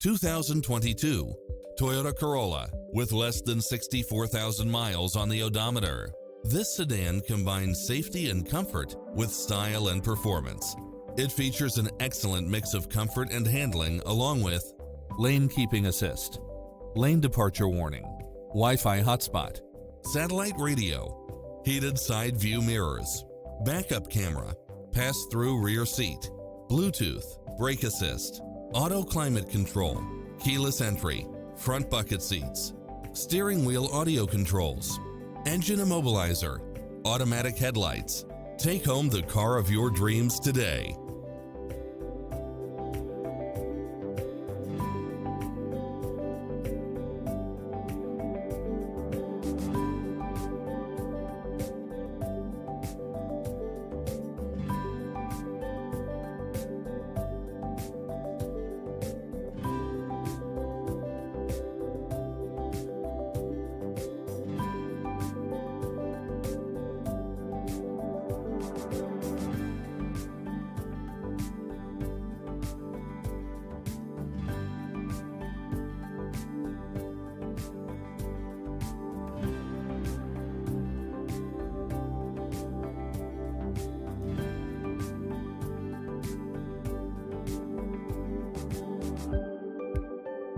2022 Toyota Corolla with less than 64,000 miles on the odometer. This sedan combines safety and comfort with style and performance. It features an excellent mix of comfort and handling along with lane keeping assist, lane departure warning, Wi-Fi hotspot, satellite radio, heated side view mirrors, backup camera, pass-through rear seat, Bluetooth, brake assist, auto climate control, keyless entry, front bucket seats, steering wheel audio controls, engine immobilizer, automatic headlights. Take home the car of your dreams today.